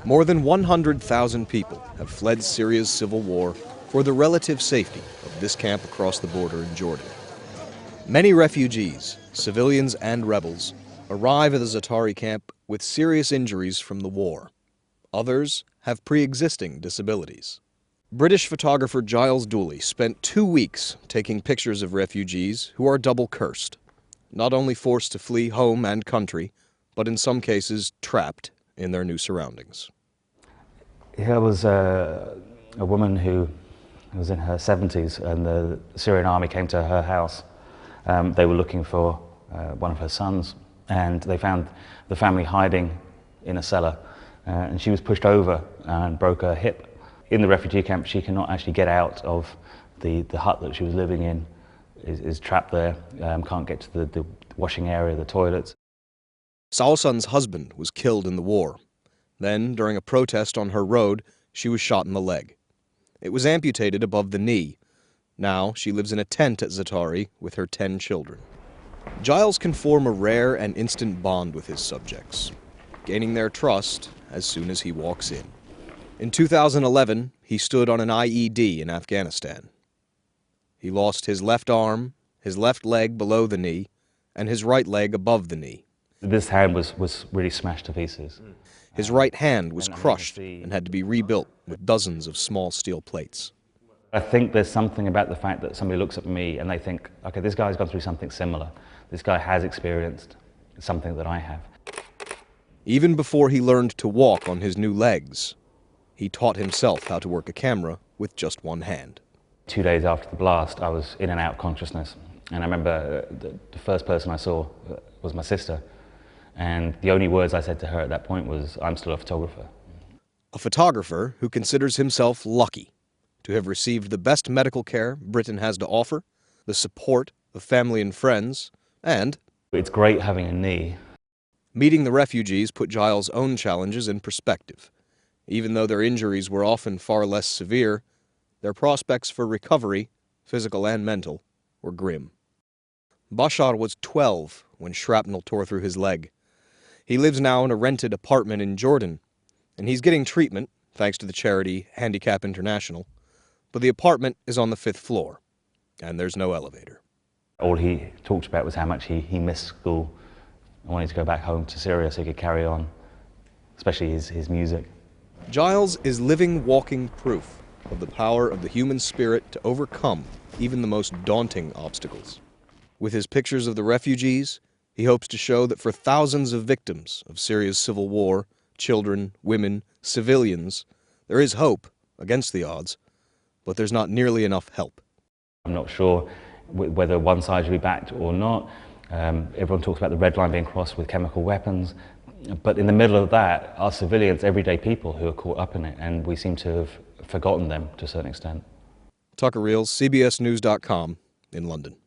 More than 100,000 people have fled Syria's civil war for the relative safety of this camp across the border in Jordan. Many refugees, civilians and rebels, arrive at the Zaatari camp with serious injuries from the war. Others have pre-existing disabilities. British photographer Giles Duley spent 2 weeks taking pictures of refugees who are double-cursed, not only forced to flee home and country, but in some cases trapped in their new surroundings. Here was a woman who was in her 70s, and the Syrian army came to her house. They were looking for one of her sons, and they found the family hiding in a cellar, and she was pushed over and broke her hip. In the refugee camp, she cannot actually get out of the hut that she was living in, is trapped there, can't get to the washing area, the toilets. Saosan's husband was killed in the war. Then, during a protest on her road, she was shot in the leg. It was amputated above the knee. Now she lives in a tent at Zaatari with her 10 children. Giles can form a rare and instant bond with his subjects, gaining their trust as soon as he walks in. In 2011, he stood on an IED in Afghanistan. He lost his left arm, his left leg below the knee, and his right leg above the knee. This hand was really smashed to pieces. His right hand was crushed and had to be rebuilt with dozens of small steel plates. I think there's something about the fact that somebody looks at me and they think, okay, this guy's gone through something similar. This guy has experienced something that I have. Even before he learned to walk on his new legs, he taught himself how to work a camera with just one hand. 2 days after the blast, I was in and out of consciousness. And I remember the first person I saw was my sister. And the only words I said to her at that point was, "I'm still a photographer." A photographer who considers himself lucky to have received the best medical care Britain has to offer, the support of family and friends, and it's great having a knee. Meeting the refugees put Giles' own challenges in perspective. Even though their injuries were often far less severe, their prospects for recovery, physical and mental, were grim. Bashar was 12 when shrapnel tore through his leg. He lives now in a rented apartment in Jordan, and he's getting treatment, thanks to the charity Handicap International, but the apartment is on the 5th floor, and there's no elevator. All he talked about was how much he missed school and wanted to go back home to Syria so he could carry on, especially his music. Giles is living, walking proof of the power of the human spirit to overcome even the most daunting obstacles. With his pictures of the refugees, he hopes to show that for thousands of victims of Syria's civil war, children, women, civilians, there is hope against the odds, but there's not nearly enough help. I'm not sure whether one side should be backed or not. Everyone talks about the red line being crossed with chemical weapons, but in the middle of that are civilians, everyday people who are caught up in it, and we seem to have forgotten them to a certain extent. Tucker Reels, CBSNews.com in London.